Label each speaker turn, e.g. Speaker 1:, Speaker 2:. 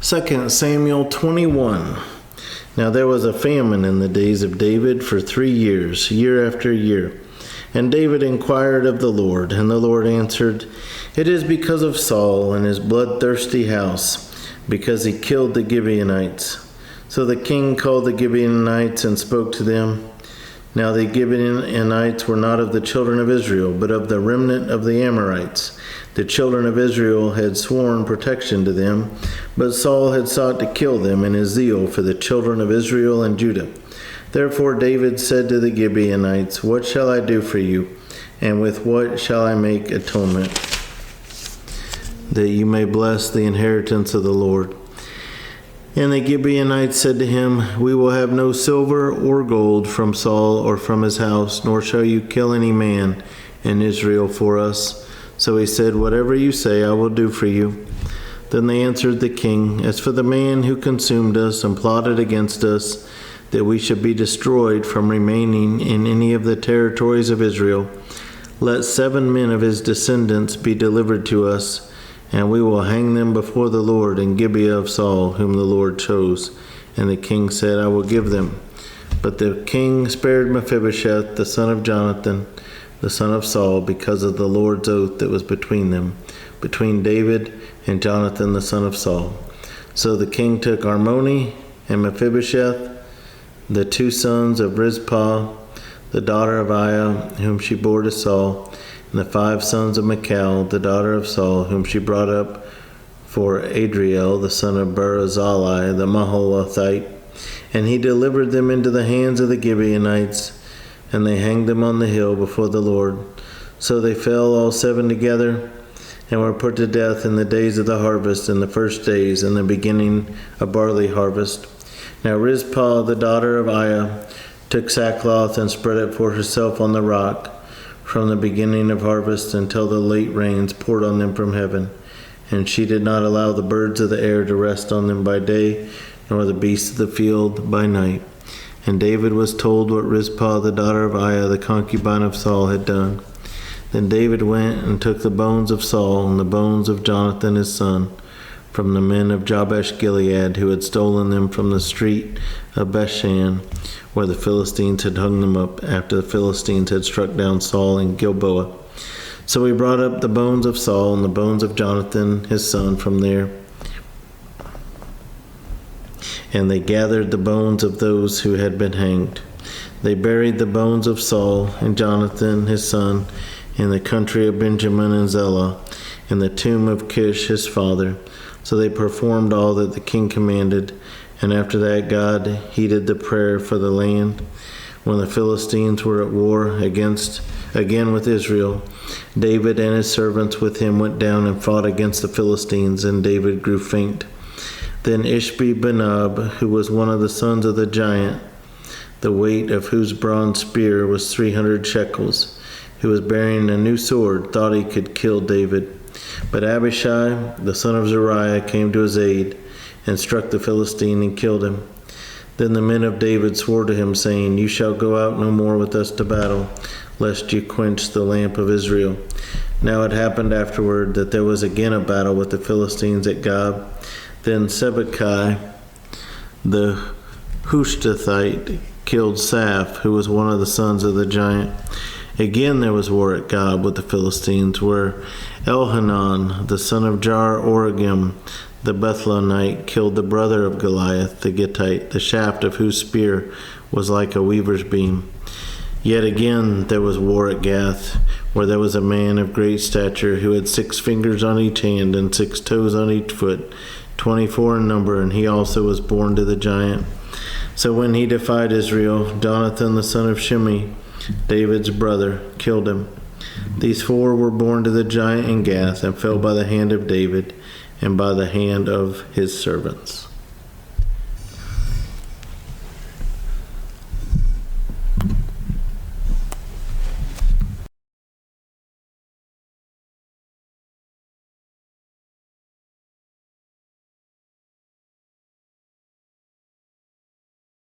Speaker 1: 2 Samuel 21. Now there was a famine in the days of David for 3 years, year after year. And David inquired of the Lord, and the Lord answered, "It is because of Saul and his bloodthirsty house, because he killed the Gibeonites." So the king called the Gibeonites and spoke to them. Now the Gibeonites were not of the children of Israel, but of the remnant of the Amorites. The children of Israel had sworn protection to them, but Saul had sought to kill them in his zeal for the children of Israel and Judah. Therefore David said to the Gibeonites, "What shall I do for you, and with what shall I make atonement, that you may bless the inheritance of the Lord?" And the Gibeonites said to him, "We will have no silver or gold from Saul or from his house, nor shall you kill any man in Israel for us." So he said, "Whatever you say, I will do for you." Then they answered the king, "As for the man who consumed us and plotted against us, that we should be destroyed from remaining in any of the territories of Israel, let 7 men of his descendants be delivered to us, and we will hang them before the Lord in Gibeah of Saul, whom the Lord chose." And the king said, "I will give them." But the king spared Mephibosheth, the son of Jonathan, the son of Saul, because of the Lord's oath that was between them, between David and Jonathan, the son of Saul. So the king took Armoni and Mephibosheth, the 2 sons of Rizpah, the daughter of Aiah, whom she bore to Saul, and the 5 sons of Michal, the daughter of Saul, whom she brought up for Adriel, the son of Barzillai, the Maholathite. And he delivered them into the hands of the Gibeonites, and they hanged them on the hill before the Lord. So they fell all 7 together, and were put to death in the days of the harvest, in the first days, in the beginning of barley harvest. Now Rizpah, the daughter of Aiah, took sackcloth and spread it for herself on the rock, from the beginning of harvest until the late rains poured on them from heaven. And she did not allow the birds of the air to rest on them by day, nor the beasts of the field by night. And David was told what Rizpah, the daughter of Aiah, the concubine of Saul, had done. Then David went and took the bones of Saul and the bones of Jonathan his son, from the men of Jabesh Gilead, who had stolen them from the street of Bethshan, where the Philistines had hung them up, after the Philistines had struck down Saul in Gilboa. So he brought up the bones of Saul and the bones of Jonathan his son from there. And they gathered the bones of those who had been hanged. They buried the bones of Saul and Jonathan his son in the country of Benjamin and Zelah, in the tomb of Kish his father. So they performed all that the king commanded. And after that God heeded the prayer for the land. When the Philistines were at war again with Israel, David and his servants with him went down and fought against the Philistines, and David grew faint. Then Ishbi-Benob, who was one of the sons of the giant, the weight of whose bronze spear was 300 shekels, who was bearing a new sword, thought he could kill David. But Abishai, the son of Zeruiah, came to his aid, and struck the Philistine and killed him. Then the men of David swore to him, saying, "You shall go out no more with us to battle, lest you quench the lamp of Israel." Now it happened afterward that there was again a battle with the Philistines at Gob. Then Sibbecai, the Hushathite, killed Saph, who was one of the sons of the giant. Again there was war at Gob with the Philistines, where Elhanan, the son of Jar-Oregim, the Bethlehemite, killed the brother of Goliath, the Gittite, the shaft of whose spear was like a weaver's beam. Yet again there was war at Gath, where there was a man of great stature, who had 6 fingers on each hand and 6 toes on each foot, 24 in number, and he also was born to the giant. So when he defied Israel, Jonathan the son of Shimei, David's brother, killed him. These 4 were born to the giant in Gath, and fell by the hand of David, and by the hand of his servants.